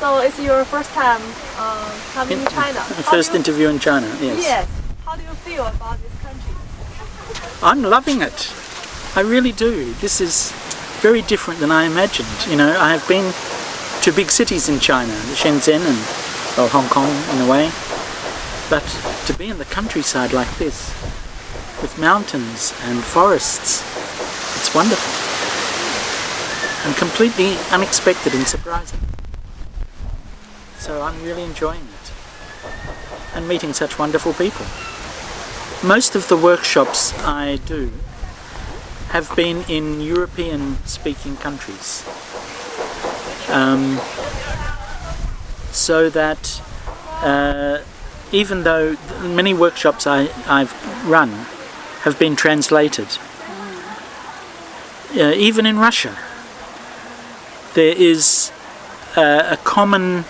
So it's your first time coming to China. First interview in China, yes. Yes. How do you feel about this country? I'm loving it. I really do. This is very different than I imagined. You know, I have been to big cities in China, Shenzhen and Hong Kong in a way. But to be in the countryside like this, with mountains and forests, it's wonderful. And completely unexpected and surprising. So I'm really enjoying it. And meeting such wonderful people. Most of the workshops I do have been in European-speaking countries. So that even though many workshops I've run have been translated, even in Russia, there is a common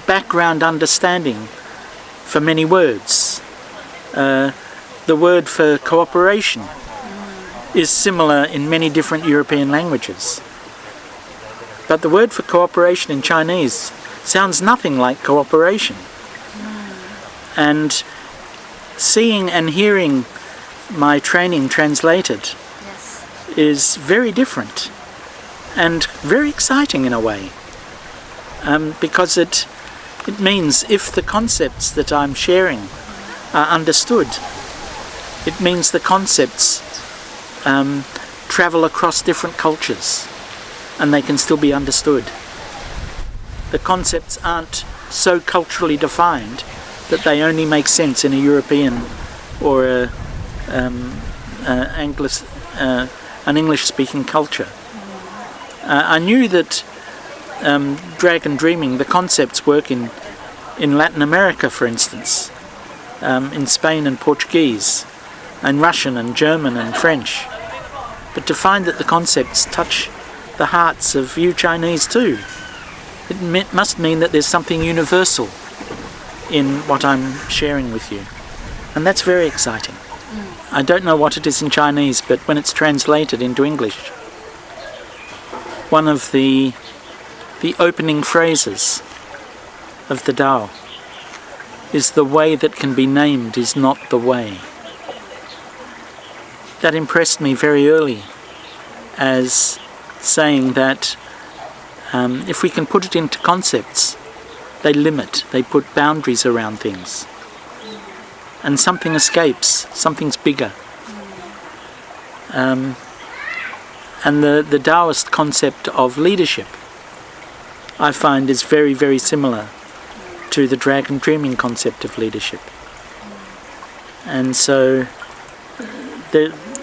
background understanding for many words. The word for cooperation is similar in many different European languages. But the word for cooperation in Chinese sounds nothing like cooperation. And seeing and hearing my training translated is very different and very exciting in a way. Because it means if the concepts that I'm sharing are understood, it means the concepts travel across different cultures and they can still be understood. The concepts aren't so culturally defined that they only make sense in a European or an English-speaking culture. I knew that dragon dreaming, the concepts work in Latin America, for instance, in Spain and Portuguese, and Russian and German and French. But to find that the concepts touch the hearts of you Chinese too, it must mean that there's something universal in what I'm sharing with you. And that's very exciting. I don't know what it is in Chinese, but when it's translated into English, one of the opening phrases of the Tao is "the way that can be named is not the way." That impressed me very early as saying that if we can put it into concepts, they limit, they put boundaries around things. And something escapes, something's bigger. And the Taoist concept of leadership, I find, is very, very similar to the dragon dreaming concept of leadership. And so,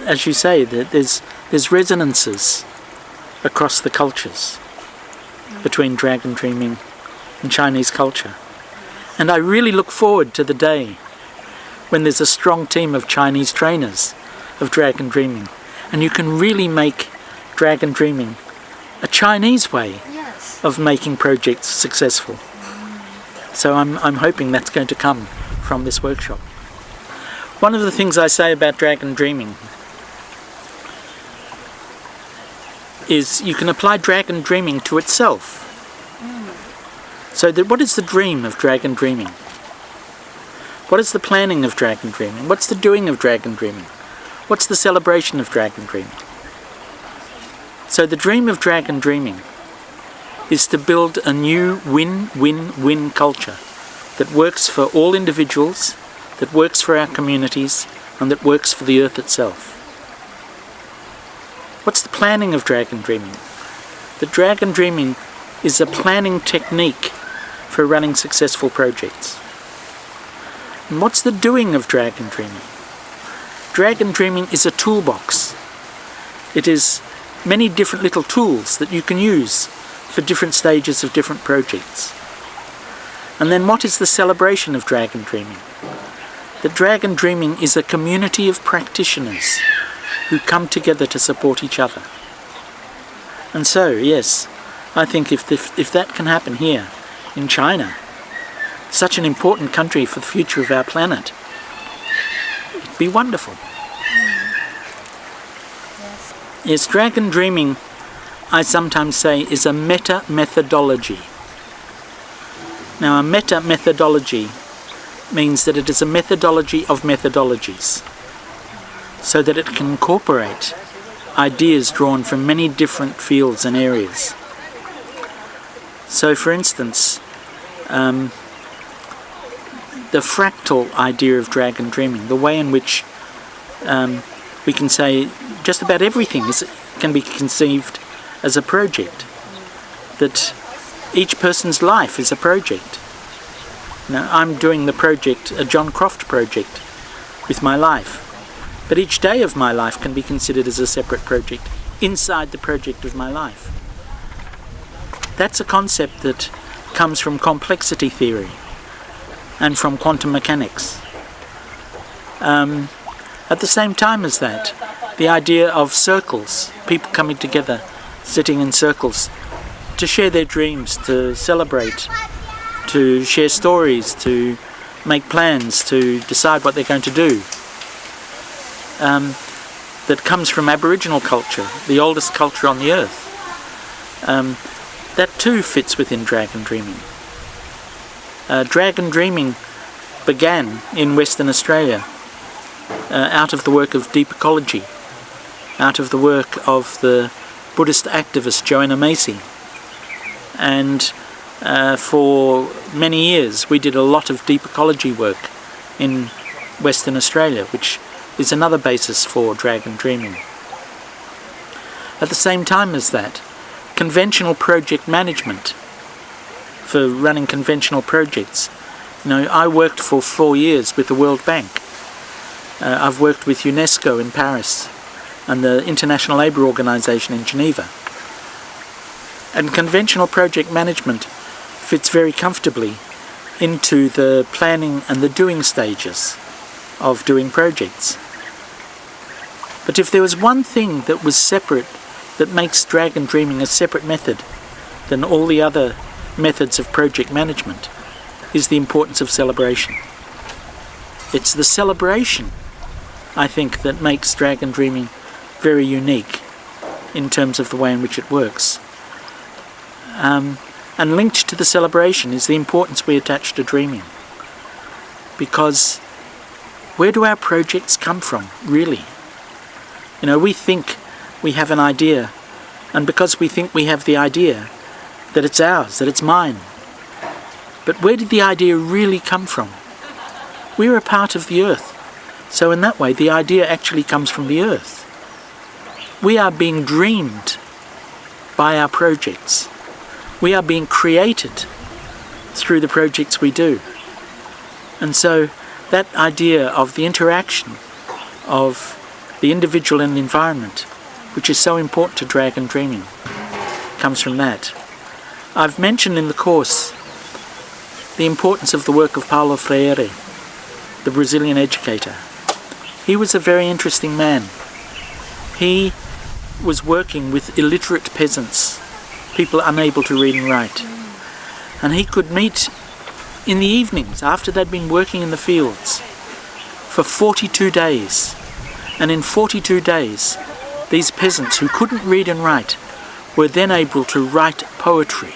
as you say, there's resonances across the cultures between dragon dreaming and Chinese culture. And I really look forward to the day when there's a strong team of Chinese trainers of dragon dreaming, and you can really make dragon dreaming a Chinese way of making projects successful. So I'm hoping that's going to come from this workshop. One of the things I say about dragon dreaming is you can apply dragon dreaming to itself. So what is the dream of dragon dreaming? What is the planning of dragon dreaming? What's the doing of dragon dreaming? What's the celebration of dragon dreaming? So the dream of dragon dreaming is to build a new win-win-win culture that works for all individuals, that works for our communities, and that works for the earth itself. What's the planning of dragon dreaming? The dragon dreaming is a planning technique for running successful projects. And what's the doing of dragon dreaming? Dragon dreaming is a toolbox. It is many different little tools that you can use for different stages of different projects. And then what is the celebration of dragon dreaming? The dragon dreaming is a community of practitioners who come together to support each other. And so, yes, I think if that can happen here in China, such an important country for the future of our planet, it'd be wonderful. Yes, dragon dreaming, I sometimes say, is a meta-methodology. Now, a meta-methodology means that it is a methodology of methodologies, so that it can incorporate ideas drawn from many different fields and areas. So, for instance, the fractal idea of dragon dreaming, the way in which we can say just about everything can be conceived as a project, that each person's life is a project. Now, I'm doing the project, a John Croft project, with my life, but each day of my life can be considered as a separate project inside the project of my life. That's a concept that comes from complexity theory and from quantum mechanics. At the same time as that, the idea of circles, people coming together, sitting in circles, to share their dreams, to celebrate, to share stories, to make plans, to decide what they're going to do. That comes from Aboriginal culture, the oldest culture on the earth. That too fits within dragon dreaming. Dragon dreaming began in Western Australia out of the work of deep ecology, out of the work of the Buddhist activist Joanna Macy. And for many years we did a lot of deep ecology work in Western Australia, which is another basis for dragon dreaming. At the same time as that, conventional project management, for running conventional projects. I worked for 4 years with the World Bank. I've worked with UNESCO in Paris and the International Labour Organization in Geneva. And conventional project management fits very comfortably into the planning and the doing stages of doing projects. But if there was one thing that was separate, that makes dragon dreaming a separate method than all the other methods of project management, is the importance of celebration. It's the celebration, I think, that makes dragon dreaming very unique in terms of the way in which it works. And linked to the celebration is the importance we attach to dreaming. Because where do our projects come from, really? We think we have an idea, and because we think we have the idea, that it's ours, that it's mine. But where did the idea really come from? We're a part of the earth, so in that way the idea actually comes from the earth. We are being dreamed by our projects. We are being created through the projects we do. And so that idea of the interaction of the individual and the environment, which is so important to dragon dreaming, comes from that. I've mentioned in the course the importance of the work of Paulo Freire, the Brazilian educator. He was a very interesting man. He was working with illiterate peasants, people unable to read and write. And he could meet in the evenings after they'd been working in the fields for 42 days. And in 42 days, these peasants who couldn't read and write were then able to write poetry.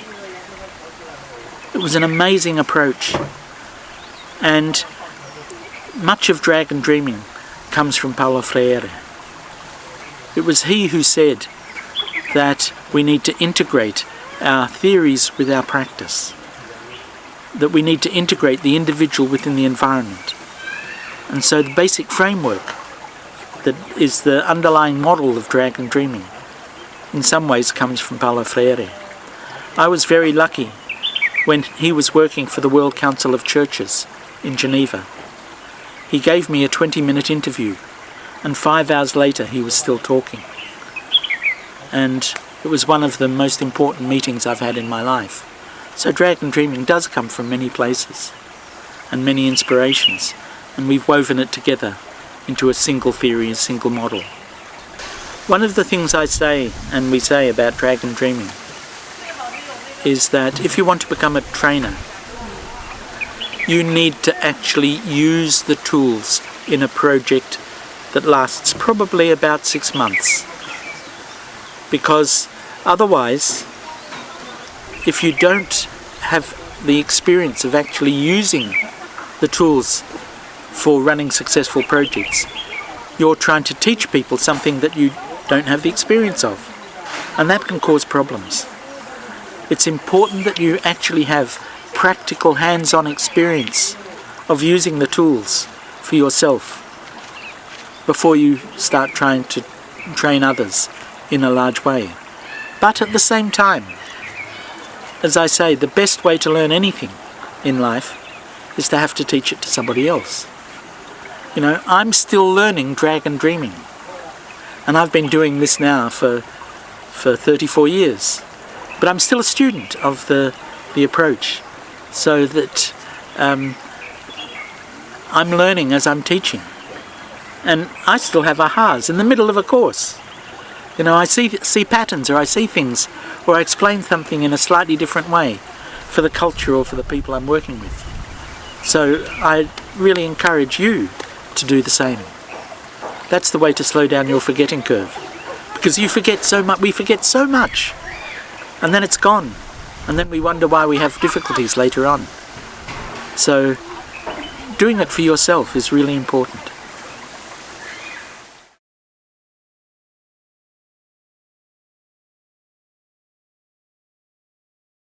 It was an amazing approach. And much of dragon dreaming comes from Paulo Freire. It was he who said that we need to integrate our theories with our practice, that we need to integrate the individual within the environment. And so the basic framework that is the underlying model of dragon dreaming in some ways comes from Paulo Freire. I was very lucky when he was working for the World Council of Churches in Geneva. He gave me a 20-minute interview, and 5 hours later he was still talking. And it was one of the most important meetings I've had in my life. So dragon dreaming does come from many places and many inspirations, and we've woven it together into a single theory, a single model. One of the things I say, and we say about dragon dreaming, is that if you want to become a trainer, you need to actually use the tools in a project that lasts probably about 6 months. Because otherwise, if you don't have the experience of actually using the tools for running successful projects. You're trying to teach people something that you don't have the experience of, and that can cause problems. It's important that you actually have practical hands-on experience of using the tools for yourself before you start trying to train others in a large way. But at the same time, as I say, the best way to learn anything in life is to have to teach it to somebody else. You know, I'm still learning dragon dreaming, and I've been doing this now for 34 years, but I'm still a student of the approach, so that I'm learning as I'm teaching. And I still have ahas in the middle of a course. You know, I see patterns, or I see things, or I explain something in a slightly different way for the culture or for the people I'm working with. So I really encourage you to do the same. That's the way to slow down your forgetting curve. Because you forget so much, we forget so much, and then it's gone. And then we wonder why we have difficulties later on. So doing it for yourself is really important.